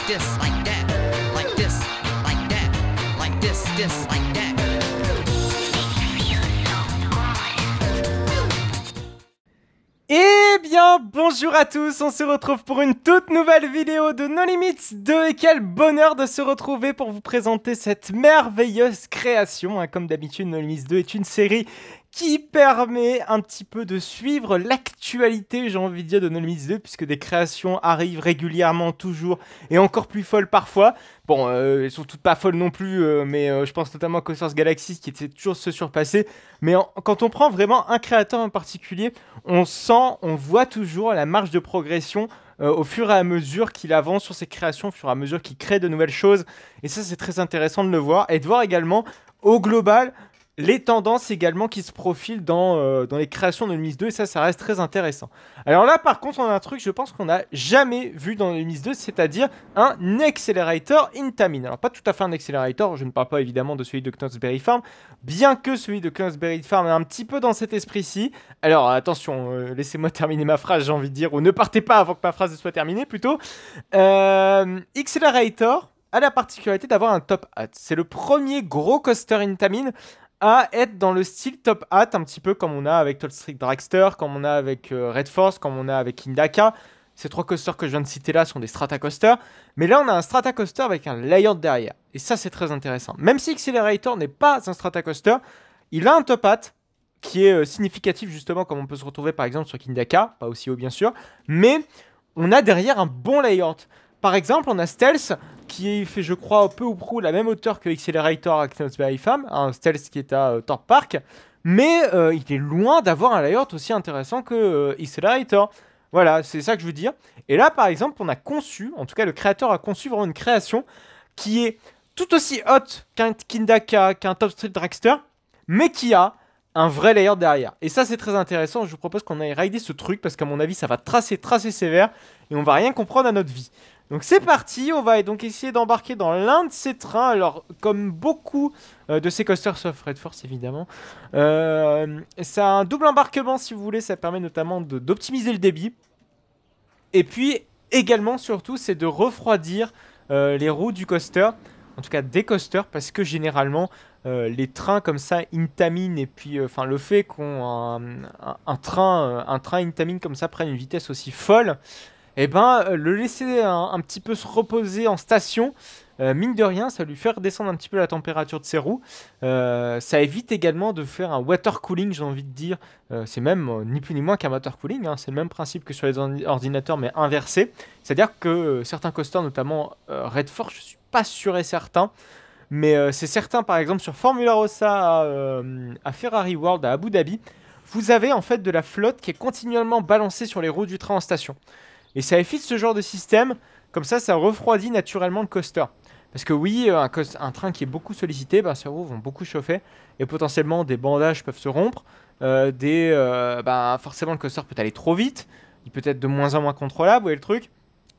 this, like that, like this, like that, like this, like that. Eh bien, bonjour à tous, on se retrouve pour une toute nouvelle vidéo de No Limits 2 et quel bonheur de se retrouver pour vous présenter cette merveilleuse création. Comme d'habitude, No Limits 2 est une série qui permet un petit peu de suivre l'actualité, j'ai envie de dire, de No Limits 2, puisque des créations arrivent régulièrement, toujours, et encore plus folles parfois. Bon, elles sont toutes pas folles non plus, mais je pense notamment à Coasters Galaxy, qui essaie toujours de se surpasser. Mais quand on prend vraiment un créateur en particulier, on voit toujours la marge de progression au fur et à mesure qu'il avance sur ses créations, au fur et à mesure qu'il crée de nouvelles choses. Et ça, c'est très intéressant de le voir, et de voir également, au global, les tendances également qui se profilent dans les créations de Limits 2, et ça reste très intéressant. Alors là, par contre, on a un truc, je pense qu'on n'a jamais vu dans Limits 2, c'est-à-dire un Accelerator Intamin. Alors pas tout à fait un Accelerator, je ne parle pas évidemment de celui de Knott's Berry Farm, bien que celui de Knott's Berry Farm est un petit peu dans cet esprit-ci. Alors attention, laissez-moi terminer ma phrase, j'ai envie de dire, ou ne partez pas avant que ma phrase soit terminée plutôt. Accelerator a la particularité d'avoir un top hat. C'est le premier gros coaster Intamin à être dans le style top hat, un petit peu comme on a avec Toll Street Dragster, comme on a avec Red Force, comme on a avec Indaka. Ces trois coasters que je viens de citer là sont des strata coasters, mais là on a un strata coaster avec un layout derrière, et ça c'est très intéressant. Même si Accelerator n'est pas un strata coaster, il a un top hat qui est significatif justement, comme on peut se retrouver par exemple sur Kindaka, pas aussi haut bien sûr, mais on a derrière un bon layout. Par exemple, on a Stealth qui fait, je crois, peu ou prou la même hauteur que Accelerator à Knott's Berry Farm, un Stealth qui est à Thorpe Park, mais il est loin d'avoir un layout aussi intéressant que Accelerator. Voilà, c'est ça que je veux dire. Et là, par exemple, on a conçu, en tout cas le créateur a conçu vraiment une création qui est tout aussi haute qu'un Kindaka, qu'un Top Street Dragster, mais qui a un vrai layout derrière. Et ça, c'est très intéressant. Je vous propose qu'on aille rider ce truc, parce qu'à mon avis, ça va tracer sévère, et on va rien comprendre à notre vie. Donc c'est parti, on va donc essayer d'embarquer dans l'un de ces trains. Alors comme beaucoup de ces coasters, sauf Red Force évidemment, c'est un double embarquement si vous voulez, ça permet notamment d'optimiser le débit. Et puis également surtout c'est de refroidir les roues du coaster, en tout cas des coasters, parce que généralement les trains comme ça, Intamin, et puis le fait qu'on un train Intamin comme ça prenne une vitesse aussi folle, et le laisser un petit peu se reposer en station, mine de rien, ça lui fait redescendre un petit peu la température de ses roues. Ça évite également de faire un water cooling, j'ai envie de dire. C'est même ni plus ni moins qu'un water cooling, hein. C'est le même principe que sur les ordinateurs, mais inversé. C'est-à-dire que certains coasters, notamment Red Force, je suis pas sûr et certain, mais c'est certain, par exemple, sur Formula Rossa à Ferrari World à Abu Dhabi, vous avez en fait de la flotte qui est continuellement balancée sur les roues du train en station. Et ça évite ce genre de système, comme ça refroidit naturellement le coaster. Parce que oui, un train qui est beaucoup sollicité, ses roues vont beaucoup chauffer, et potentiellement des bandages peuvent se rompre, forcément le coaster peut aller trop vite, il peut être de moins en moins contrôlable, vous voyez le truc.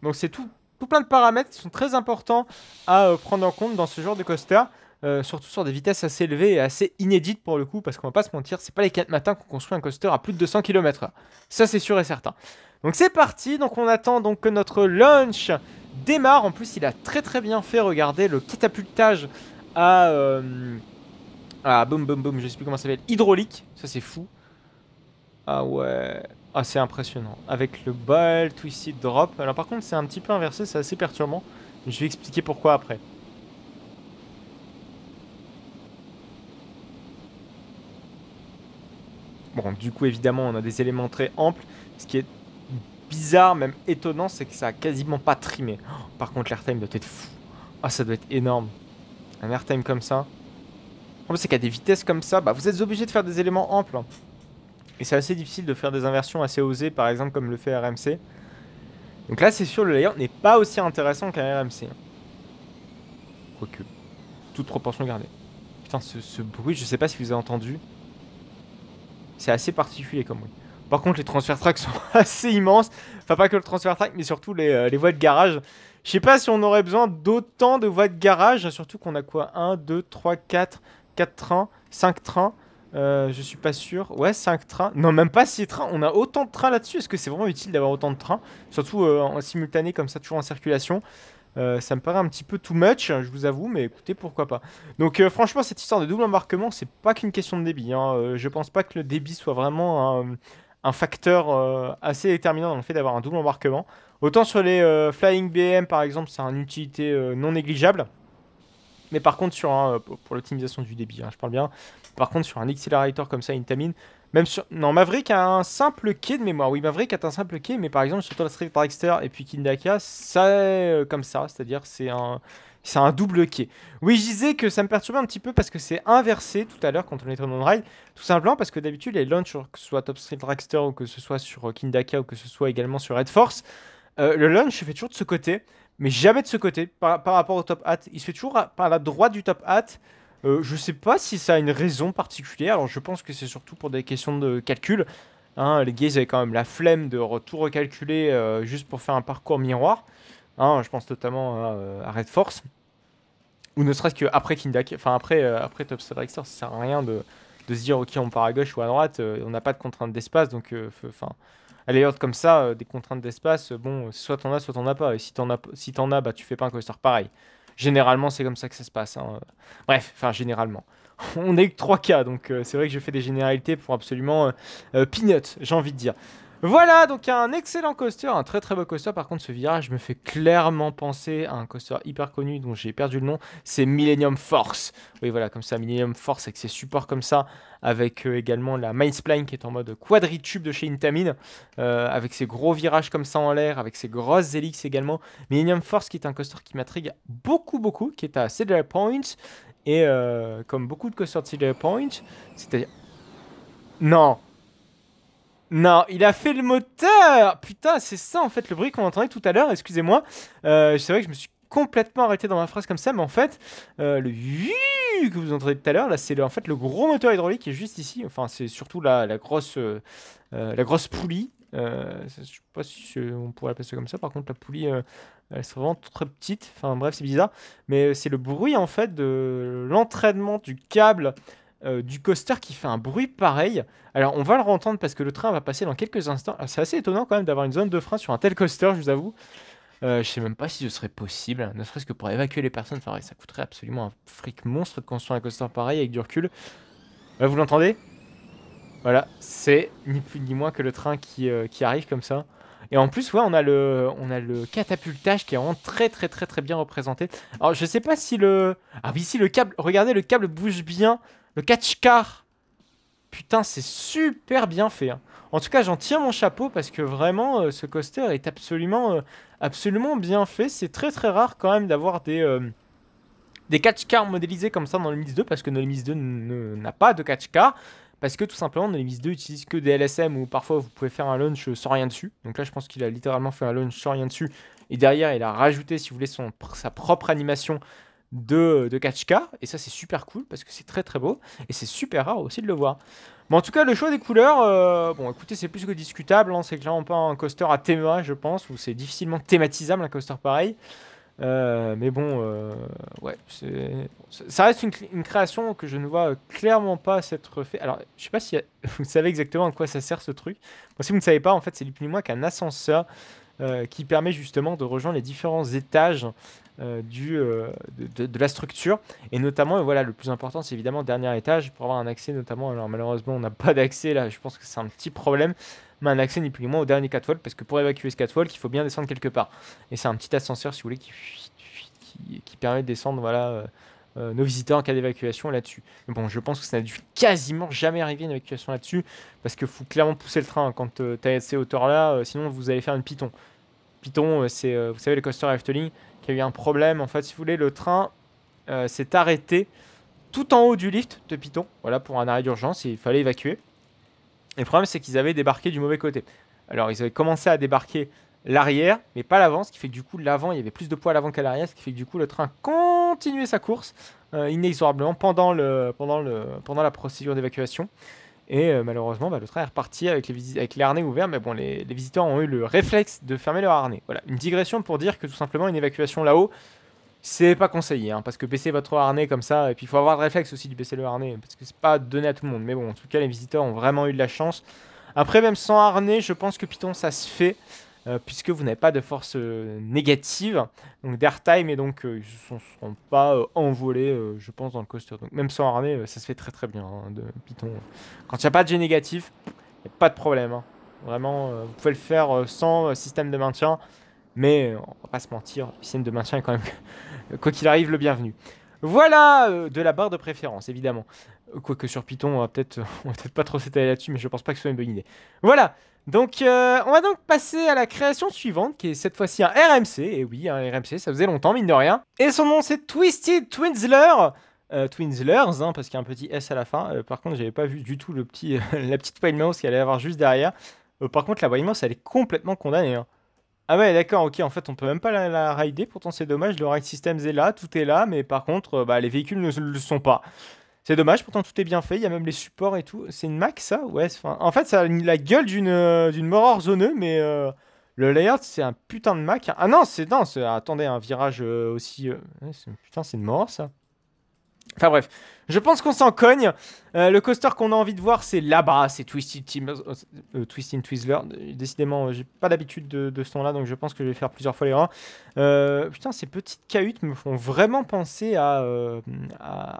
Donc c'est tout plein de paramètres qui sont très importants à prendre en compte dans ce genre de coaster, surtout sur des vitesses assez élevées et assez inédites pour le coup, parce qu'on va pas se mentir, c'est pas les 4 matins qu'on construit un coaster à plus de 200 km/h. Ça c'est sûr et certain. Donc c'est parti, donc on attend donc que notre launch démarre. En plus il a très bien fait, regardez le catapultage à boum boum boum, je sais plus comment ça s'appelle, hydraulique, ça c'est fou. Ah ouais, ah c'est impressionnant, avec le ball twisted drop. Alors par contre c'est un petit peu inversé, c'est assez perturbant, je vais expliquer pourquoi après. Bon, du coup évidemment on a des éléments très amples, ce qui est bizarre, même étonnant, c'est que ça a quasiment pas trimé. Oh, par contre l'airtime doit être fou. Ah, ça doit être énorme. Un airtime comme ça. En plus c'est qu'à des vitesses comme ça, vous êtes obligé de faire des éléments amples. Et c'est assez difficile de faire des inversions assez osées, par exemple comme le fait RMC. Donc là c'est sûr, le layout n'est pas aussi intéressant qu'un RMC. Quoique, toute proportion gardée. Putain, ce bruit, je sais pas si vous avez entendu. C'est assez particulier comme bruit. Par contre, les transfert tracks sont assez immenses. Enfin, pas que le transfert track, mais surtout les voies de garage. Je sais pas si on aurait besoin d'autant de voies de garage. Surtout qu'on a quoi, 1, 2, 3, 4 trains, 5 trains. Je suis pas sûr. Ouais, 5 trains. Non, même pas 6 trains. On a autant de trains là-dessus. Est-ce que c'est vraiment utile d'avoir autant de trains? Surtout en simultané, comme ça, toujours en circulation. Ça me paraît un petit peu too much, je vous avoue, mais écoutez, pourquoi pas. Donc franchement, cette histoire de double embarquement, c'est pas qu'une question de débit, hein. Je pense pas que le débit soit vraiment un facteur assez déterminant dans le fait d'avoir un double embarquement. Autant sur les Flying BM, par exemple, c'est une utilité non négligeable. Mais par contre, pour l'optimisation du débit, hein, je parle bien. Par contre, sur un accelerator comme ça, Intamin, même sur. Non, Maverick a un simple quai de mémoire. Oui, Maverick a un simple quai, mais par exemple, sur Street Dragster et puis Kindaka, ça est comme ça. C'est-à-dire, c'est un double quai. Oui, je disais que ça me perturbait un petit peu parce que c'est inversé tout à l'heure quand on était en on-ride. Tout simplement parce que d'habitude, les launchs, que ce soit Top Street Dragster ou que ce soit sur Kindaka ou que ce soit également sur Red Force, le launch se fait toujours de ce côté, mais jamais de ce côté par rapport au top hat. Il se fait toujours par la droite du top hat. Je sais pas si ça a une raison particulière. Alors je pense que c'est surtout pour des questions de calcul. Hein, les gars, ils avaient quand même la flemme de tout recalculer juste pour faire un parcours miroir. Hein, je pense notamment à Red Force. Ou ne serait-ce qu'après Kindaka, enfin après Top Star Dragster, ça sert à rien de se dire ok on part à gauche ou à droite, on n'a pas de contrainte d'espace, donc enfin à l'ailleurs comme ça, des contraintes d'espace, bon soit t'en as soit t'en as pas, et si t'en as bah tu fais pas un coaster pareil. Généralement c'est comme ça que ça se passe, hein. Bref, enfin généralement. On a eu que 3 cas, donc c'est vrai que je fais des généralités pour absolument peanut, j'ai envie de dire. Voilà, donc un excellent coaster, un très très beau coaster. Par contre, ce virage me fait clairement penser à un coaster hyper connu dont j'ai perdu le nom. C'est Millennium Force. Oui, voilà, comme ça, Millennium Force avec ses supports comme ça, avec également la Mindspline qui est en mode quadritube de chez Intamin, avec ses gros virages comme ça en l'air, avec ses grosses hélices également. Millennium Force qui est un coaster qui m'intrigue beaucoup, beaucoup, qui est à Cedar Point. Et comme beaucoup de coasters de Cedar Point, c'est-à-dire... Non! Non, il a fait le moteur. Putain, c'est ça en fait le bruit qu'on entendait tout à l'heure, excusez-moi. C'est vrai que je me suis complètement arrêté dans ma phrase comme ça, mais en fait, le que vous entendez tout à l'heure, là, c'est en fait le gros moteur hydraulique qui est juste ici. Enfin, c'est surtout la grosse poulie. Je sais pas si on pourrait appeler ça comme ça. Par contre, la poulie, elle est vraiment très petite. Enfin, bref, c'est bizarre. Mais c'est le bruit en fait de l'entraînement du câble du coaster qui fait un bruit pareil. Alors on va le entendre parce que le train va passer dans quelques instants. C'est assez étonnant quand même d'avoir une zone de frein sur un tel coaster, je vous avoue. Je sais même pas si ce serait possible, ne serait-ce que pour évacuer les personnes. Enfin, ouais, ça coûterait absolument un fric monstre de construire un coaster pareil avec du recul. Vous l'entendez? Voilà, c'est ni plus ni moins que le train qui arrive comme ça. Et en plus, ouais, on a le catapultage qui est vraiment très très très très bien représenté. Alors je sais pas si le... Ah oui, si le câble... Regardez, le câble bouge bien. Le catch car. Putain, c'est super bien fait, hein. En tout cas, j'en tire mon chapeau parce que vraiment, ce coaster est absolument bien fait. C'est très très rare quand même d'avoir des catch cars modélisés comme ça dans le Mix 2 parce que le Mix 2 n'a pas de catch car. Parce que tout simplement, le Mix 2 utilise que des LSM où parfois vous pouvez faire un launch sans rien dessus. Donc là, je pense qu'il a littéralement fait un launch sans rien dessus. Et derrière, il a rajouté, si vous voulez, sa propre animation de catch car. Et ça, c'est super cool parce que c'est très très beau. Et c'est super rare aussi de le voir. Bon, en tout cas, le choix des couleurs, bon, écoutez, c'est plus que discutable, hein. C'est clairement pas un coaster à théma, je pense, ou c'est difficilement thématisable un coaster pareil. Mais bon, ouais, ça reste une création que je ne vois clairement pas s'être fait. Alors, je sais pas si vous savez exactement à quoi ça sert ce truc. Bon, si vous ne savez pas, en fait, c'est ni plus ni moins qu'un ascenseur qui permet justement de rejoindre les différents étages de la structure. Et notamment, voilà, le plus important, c'est évidemment le dernier étage pour avoir un accès, notamment. Alors, malheureusement, on n'a pas d'accès là, je pense que c'est un petit problème. Mais un accès ni plus ni moins au dernier catwalk, parce que pour évacuer ce catwalk, il faut bien descendre quelque part. Et c'est un petit ascenseur, si vous voulez, qui permet de descendre, voilà, nos visiteurs en cas d'évacuation là-dessus. Mais bon, je pense que ça n'a dû quasiment jamais arriver une évacuation là-dessus, parce qu'il faut clairement pousser le train hein, quand tu as ces hauteurs-là, sinon vous allez faire une Python. Python, c'est, vous savez, le coaster Efteling, qui a eu un problème. En fait, si vous voulez, le train s'est arrêté tout en haut du lift de Python, voilà, pour un arrêt d'urgence, et il fallait évacuer. Et le problème, c'est qu'ils avaient débarqué du mauvais côté. Alors, ils avaient commencé à débarquer l'arrière, mais pas l'avant, ce qui fait que du coup, l'avant, il y avait plus de poids à l'avant qu'à l'arrière, ce qui fait que du coup, le train continuait sa course inexorablement pendant la procédure d'évacuation. Et malheureusement, bah, le train est reparti avec les harnais ouverts, mais bon, les visiteurs ont eu le réflexe de fermer leur harnais. Voilà, une digression pour dire que tout simplement, une évacuation là-haut, c'est pas conseillé, hein, parce que baisser votre harnais comme ça, et puis il faut avoir le réflexe aussi de baisser le harnais, parce que c'est pas donné à tout le monde. Mais bon, en tout cas, les visiteurs ont vraiment eu de la chance. Après, même sans harnais, je pense que Python, ça se fait. puisque vous n'avez pas de force négative, donc d'airtime, et donc ils ne seront pas envolés, je pense, dans le coaster. Donc même sans harnais, ça se fait très très bien, hein, de Python. Quand il n'y a pas de G négatif, il n'y a pas de problème, hein. Vraiment, vous pouvez le faire sans système de maintien, mais on va pas se mentir, le système de maintien est quand même, quoi qu'il arrive, le bienvenu. Voilà, de la barre de préférence, évidemment. Quoique sur Python, on va peut-être pas trop s'étaler là-dessus, mais je pense pas que ce soit une bonne idée. Voilà, donc on va donc passer à la création suivante, qui est cette fois-ci un RMC. Et oui, un RMC, ça faisait longtemps, mine de rien. Et son nom, c'est Twisted Twizzler. Twizzlers, hein, parce qu'il y a un petit S à la fin. Par contre, j'avais pas vu du tout le petit, la petite Wild Mouse qu'il allait y avoir juste derrière. Par contre, la Wild Mouse, elle est complètement condamnée, hein. Ah ouais, d'accord, ok, en fait, on peut même pas la rider, pourtant c'est dommage, le ride system est là, tout est là, mais par contre, bah, les véhicules ne le sont pas. C'est dommage, pourtant tout est bien fait, il y a même les supports et tout. C'est une Mac, ça? Ouais, en fait, ça a la gueule d'une Moror zoneux, mais le layout, c'est un putain de Mac. Ah non, attendez, un virage aussi... ouais, putain, c'est une Moror, ça. Enfin bref, je pense qu'on s'en cogne. Le coaster qu'on a envie de voir, c'est là-bas, c'est Twisted Twizzler. Décidément, j'ai pas d'habitude de ce ton-là, donc je pense que je vais faire plusieurs fois les reins. Putain, ces petites cahutes me font vraiment penser à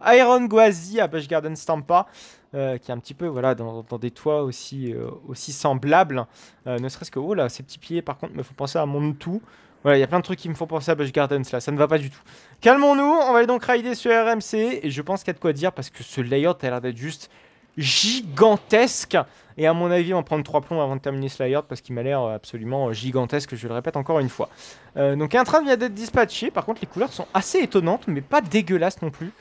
Iron Gwazi, à Busch Garden Stampa, qui est un petit peu voilà, dans des toits aussi semblables. Ne serait-ce que, oh là, ces petits pieds, par contre, me font penser à Montou. Voilà, il y a plein de trucs qui me font penser à Busch Gardens là, ça ne va pas du tout. Calmons-nous, on va aller donc rider sur RMC, et je pense qu'il y a de quoi dire parce que ce layout a l'air d'être juste gigantesque. Et à mon avis, on va prendre 3 plombs avant de terminer ce layout parce qu'il m'a l'air absolument gigantesque, je le répète encore une fois. Donc un train vient d'être dispatché, par contre les couleurs sont assez étonnantes, mais pas dégueulasses non plus.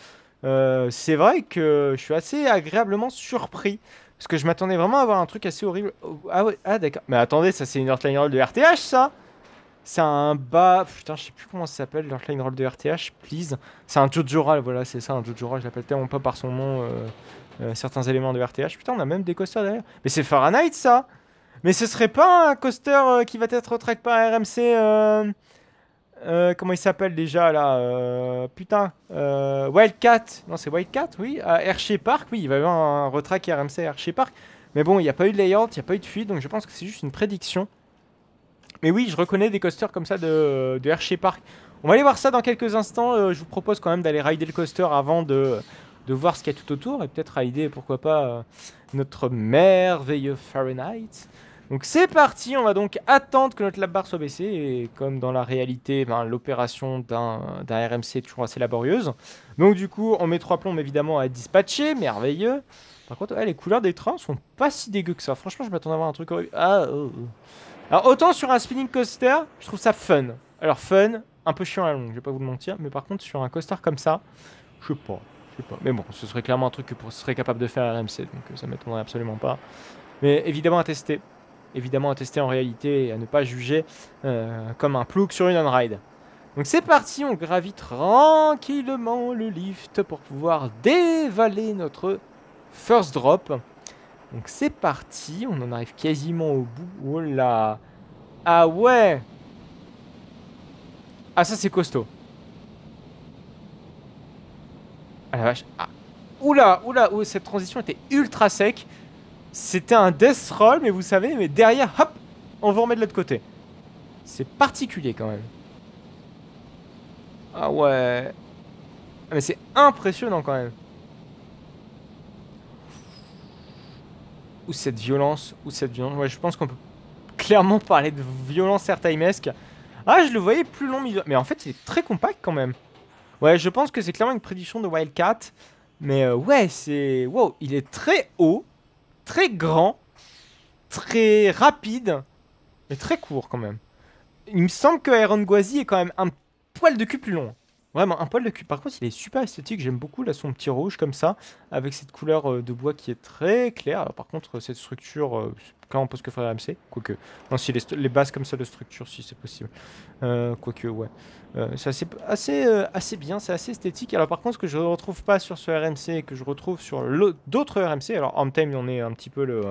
C'est vrai que je suis assez agréablement surpris. Parce que je m'attendais vraiment à avoir un truc assez horrible. Ah ouais, ah d'accord. Mais attendez, ça c'est une Earthline Roll de RTH ça? C'est un bas... Putain, je sais plus comment ça s'appelle, l'Earthline Roll de RTH, please. C'est un Jojoral, voilà, c'est ça, un Jojoral. Je l'appelle tellement pas par son nom, certains éléments de RTH. Putain, on a même des coasters derrière. Mais c'est Fahrenheit, ça! Mais ce serait pas un coaster qui va être track par RMC... comment il s'appelle déjà, là putain, Wildcat. Non, c'est Wildcat, oui. À Hershey Park, oui, il va y avoir un retrack RMC à Hershey Park. Mais bon, il n'y a pas eu de layout, il n'y a pas eu de fuite, donc je pense que c'est juste une prédiction. Mais oui, je reconnais des coasters comme ça de Hershey Park. On va aller voir ça dans quelques instants. Je vous propose quand même d'aller rider le coaster avant de voir ce qu'il y a tout autour. Et peut-être rider, pourquoi pas, notre merveilleux Fahrenheit. Donc c'est parti, on va donc attendre que notre lap bar soit baissée. Et comme dans la réalité, ben, l'opération d'un RMC est toujours assez laborieuse. Donc du coup, on met 3 plombs évidemment à dispatcher. Merveilleux. Par contre, ouais, les couleurs des trains sont pas si dégueu que ça. Franchement, je m'attendais à avoir un truc horrible. Ah, Alors autant sur un spinning coaster, je trouve ça fun. Alors fun, un peu chiant à la longue, je vais pas vous le mentir. Mais par contre sur un coaster comme ça, je sais pas. Mais bon, ce serait clairement un truc que ce serait capable de faire RMC. Donc ça m'étonnerait absolument pas. Mais évidemment à tester. Évidemment à tester en réalité et à ne pas juger comme un plouc sur une on-ride. Donc c'est parti, on gravit tranquillement le lift pour pouvoir dévaler notre first drop. Donc c'est parti, on en arrive quasiment au bout. Oh là! Ah ouais! Ah ça c'est costaud. Ah la vache. Ah. Oula, oula, oh, cette transition était ultra sec. C'était un death roll, mais vous savez, mais derrière, hop, on vous remet de l'autre côté. C'est particulier quand même. Ah ouais. Ah, mais c'est impressionnant quand même. Ou cette violence, Ouais, je pense qu'on peut clairement parler de violence airtimesque. Ah, je le voyais plus long, mais en fait, il est très compact quand même. Ouais, je pense que c'est clairement une prédiction de Wildcat. Mais ouais, c'est... Wow, il est très haut, très grand, très rapide, mais très court quand même. Il me semble que Iron Gwazi est quand même un poil de cul plus long. Vraiment, un poil de cul. Par contre, il est super esthétique. J'aime beaucoup là son petit rouge comme ça, avec cette couleur de bois qui est très claire. Alors, par contre, cette structure, quand on pose que faire AMC, quoique. Non, si les bases comme ça de structure, si c'est possible. Quoique, ouais. C'est assez bien, c'est assez esthétique. Alors, par contre, ce que je ne retrouve pas sur ce RMC et que je retrouve sur d'autres RMC, alors en time, on est un petit peu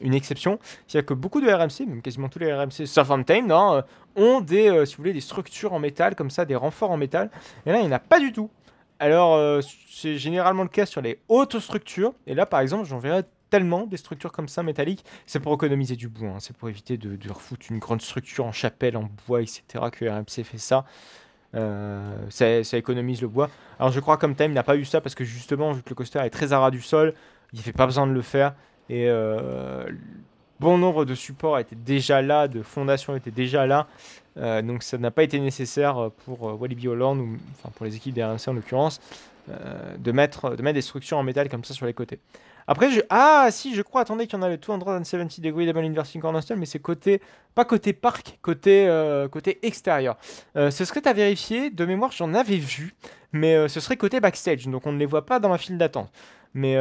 une exception. C'est-à-dire que beaucoup de RMC, même quasiment tous les RMC, sauf Untamed, non, ont des, si vous voulez, des structures en métal, comme ça, des renforts en métal. Et là, il n'y en a pas du tout. Alors, c'est généralement le cas sur les hautes structures. Et là, par exemple, j'en verrais tellement des structures comme ça métalliques. C'est pour économiser du bois, hein. C'est pour éviter de refoutre une grande structure en chapelle, en bois, etc. que RMC fait ça. Ça économise le bois. Alors je crois comme Time n'a pas eu ça parce que justement, vu que le coaster est très à ras du sol, il fait pas besoin de le faire. Et bon nombre de supports étaient déjà là, de fondations étaient déjà là. Donc ça n'a pas été nécessaire pour Walibi Holland, ou enfin pour les équipes des RMC en l'occurrence, de mettre des structures en métal comme ça sur les côtés. Après, ah si, je crois, attendez, qu'il y en a le 270 degree double inversing cornerstone, mais c'est côté, pas côté parc, côté extérieur. Ce serait à vérifier, de mémoire j'en avais vu, mais ce serait côté backstage, donc on ne les voit pas dans ma file d'attente. Mais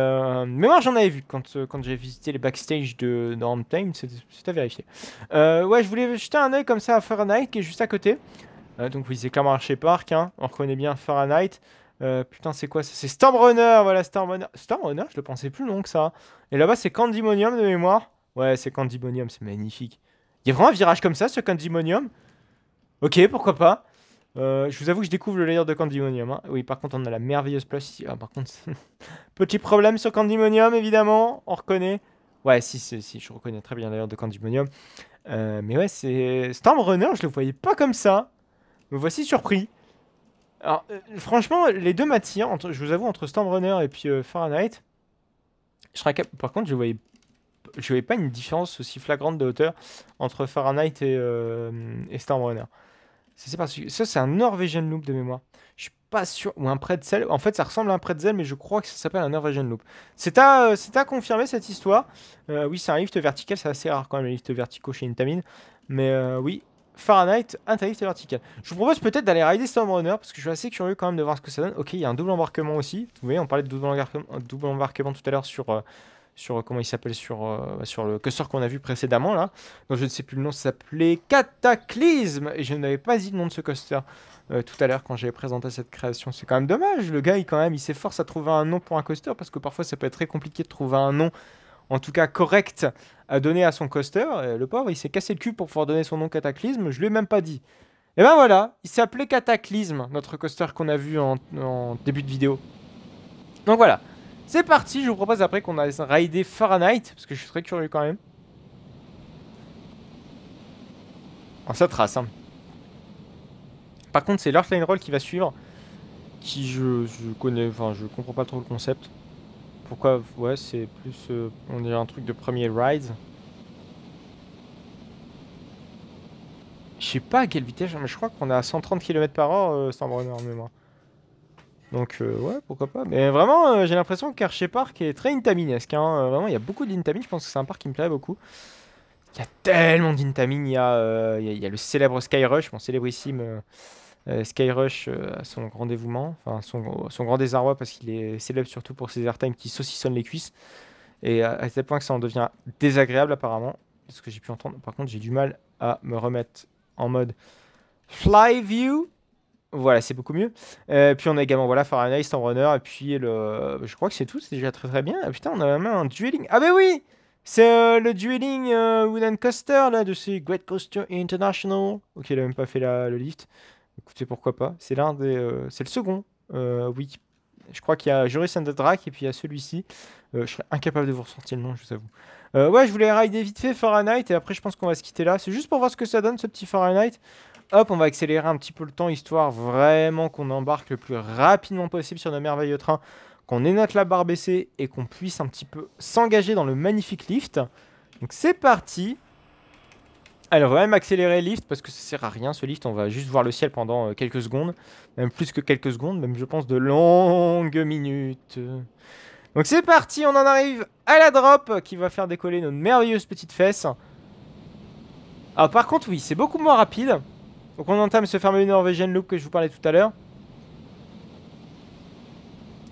moi j'en avais vu quand j'ai visité les backstage de Runtime, c'est à vérifier. Ouais, je voulais jeter un œil comme ça à Fahrenheit qui est juste à côté. Donc oui, c'est clairement Archer Park, hein. On reconnaît bien Fahrenheit. Putain, c'est quoi ça? C'est Stormrunner, voilà, Stormrunner. Stormrunner, je le pensais plus long que ça. Et là-bas, c'est Candymonium de mémoire. Ouais, c'est Candymonium, c'est magnifique. Il y a vraiment un virage comme ça, ce Candymonium? Ok, pourquoi pas. Je vous avoue que je découvre le layer de Candymonium, hein. Oui, par contre, on a la merveilleuse place ici. Ah, par contre, petit problème sur Candymonium, évidemment. On reconnaît. Ouais, si, je reconnais très bien le layer de Candymonium. Mais ouais, c'est Stormrunner, je le voyais pas comme ça. Me voici surpris. Alors, franchement, les deux m'attirent, je vous avoue, entre Stormrunner et puis Fahrenheit. Par contre, je voyais pas une différence aussi flagrante de hauteur entre Fahrenheit et Stormrunner. C'est parce que ça, c'est un Norwegian Loop de mémoire. Je suis pas sûr. Ou un pretzel. En fait, ça ressemble à un pretzel, mais je crois que ça s'appelle un Norwegian Loop. C'est à confirmer cette histoire. Oui, c'est un lift vertical. C'est assez rare quand même, les lifts verticaux chez Intamin. Mais oui, Fahrenheit, un lift vertical. Je vous propose peut-être d'aller rider Stormrunner parce que je suis assez curieux quand même de voir ce que ça donne. Ok, il y a un double embarquement aussi. Vous voyez, on parlait de double embarquement tout à l'heure sur comment il s'appelle sur le coaster qu'on a vu précédemment là. Donc je ne sais plus le nom, ça s'appelait Cataclysme et je n'avais pas dit le nom de ce coaster tout à l'heure quand j'avais présenté cette création. C'est quand même dommage, le gars il s'efforce à trouver un nom pour un coaster parce que parfois ça peut être très compliqué de trouver un nom en tout cas correct à donner à son coaster. Et le pauvre il s'est cassé le cul pour pouvoir donner son nom Cataclysme, je lui ai même pas dit. Et ben voilà, il s'appelait Cataclysme, notre coaster qu'on a vu en début de vidéo. Donc voilà. C'est parti, je vous propose après qu'on aille rider Fahrenheit, parce que je suis très curieux quand même. En sa trace, hein. Par contre, c'est l'Earthline Roll qui va suivre, qui je connais, enfin je comprends pas trop le concept. Pourquoi? Ouais, c'est plus, on dirait un truc de premier ride. Je sais pas à quelle vitesse, mais je crois qu'on est à 130 km/h, Stormrunner en mémoire. Donc ouais, pourquoi pas. Mais vraiment, j'ai l'impression qu'Archer Park est très Intaminesque, hein. Vraiment, il y a beaucoup d'Intamin. Je pense que c'est un parc qui me plairait beaucoup. Il y a tellement d'Intamin. Il y a le célèbre Skyrush, mon célébrissime Skyrush à son grand dévouement. Enfin, son grand désarroi parce qu'il est célèbre surtout pour ses airtime qui saucissonnent les cuisses. Et à tel point que ça en devient désagréable apparemment. Parce que j'ai pu entendre. Par contre, j'ai du mal à me remettre en mode Fly View. Voilà, c'est beaucoup mieux. Puis on a également voilà, Fahrenheit, Stormrunner, et puis je crois que c'est tout, c'est déjà très très bien. Ah, putain, on a même un dueling. Ah bah oui! C'est le dueling Wooden Coaster là, de ces Great Coaster International. Ok, il a même pas fait le lift. Écoutez, pourquoi pas. C'est l'un des. C'est le second. Oui. Je crois qu'il y a Joris and the Drac, et puis il y a celui-ci. Je serais incapable de vous ressortir le nom, je vous avoue. Ouais, je voulais rider vite fait Fahrenheit, et après je pense qu'on va se quitter là. C'est juste pour voir ce que ça donne ce petit Fahrenheit. Hop, on va accélérer un petit peu le temps, histoire vraiment qu'on embarque le plus rapidement possible sur nos merveilleux trains, qu'on ait notre la barre baissée et qu'on puisse un petit peu s'engager dans le magnifique lift. Donc c'est parti. Alors on va même accélérer le lift parce que ça sert à rien ce lift, on va juste voir le ciel pendant quelques secondes. Même plus que quelques secondes, même je pense de longues minutes. Donc c'est parti, on en arrive à la drop qui va faire décoller nos merveilleuses petites fesses. Alors par contre oui, c'est beaucoup moins rapide. Donc on entame ce fameux Norwegian Loop que je vous parlais tout à l'heure.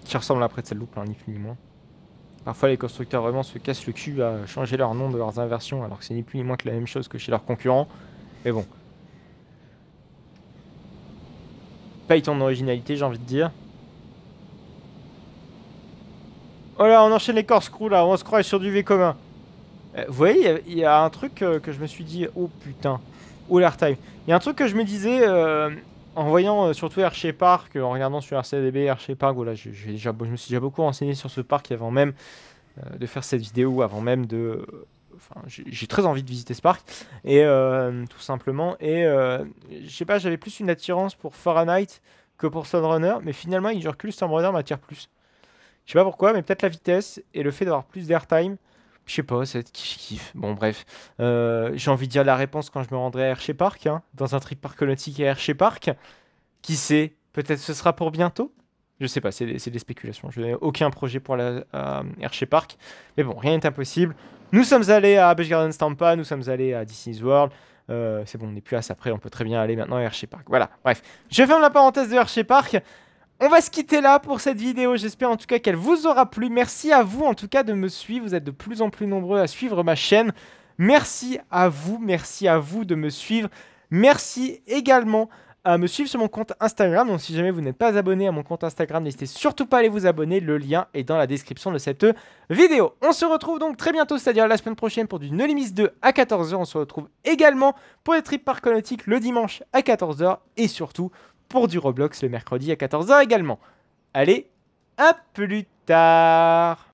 Qui ressemble à un pretzel loop, hein, ni plus ni moins. Parfois les constructeurs vraiment se cassent le cul à changer leur nom de leurs inversions alors que c'est ni plus ni moins que la même chose que chez leurs concurrents. Mais bon. Paye ton originalité, j'ai envie de dire. Oh là, on enchaîne les corkscrews là, on se croit sur du V commun. Vous voyez, il y a un truc que je me suis dit, oh putain. Oh l'airtime. Il y a un truc que je me disais en voyant surtout Archer Park, en regardant sur RCDB, Archer Park, voilà, je me suis déjà beaucoup renseigné sur ce parc avant même de faire cette vidéo avant même de... Enfin, j'ai très envie de visiter ce parc, et tout simplement, et je sais pas, j'avais plus une attirance pour Fahrenheit que pour Sunrunner, mais finalement, il recule, Sunrunner m'attire plus. Je sais pas pourquoi, mais peut-être la vitesse et le fait d'avoir plus d'airtime. Je sais pas, ça va être kiff-kiff. Bon, bref. J'ai envie de dire la réponse quand je me rendrai à Hershey Park, hein, dans un trip park nautique à Hershey Park. Qui sait, peut-être ce sera pour bientôt. Je sais pas, c'est des spéculations. Je n'ai aucun projet pour la Hershey Park. Mais bon, rien n'est impossible. Nous sommes allés à Busch Gardens Tampa, nous sommes allés à Disney's World. C'est bon, on n'est plus à ça près, on peut très bien aller maintenant à Hershey Park. Voilà, bref. Je ferme la parenthèse de Hershey Park. On va se quitter là pour cette vidéo. J'espère en tout cas qu'elle vous aura plu. Merci à vous en tout cas de me suivre. Vous êtes de plus en plus nombreux à suivre ma chaîne. Merci à vous de me suivre. Merci également à me suivre sur mon compte Instagram. Donc si jamais vous n'êtes pas abonné à mon compte Instagram, n'hésitez surtout pas à aller vous abonner. Le lien est dans la description de cette vidéo. On se retrouve donc très bientôt, c'est-à-dire la semaine prochaine pour du No Limits 2 à 14 h. On se retrouve également pour les trips parcs nautiques le dimanche à 14 h. Et surtout pour du Roblox le mercredi à 14 h également. Allez, à plus tard!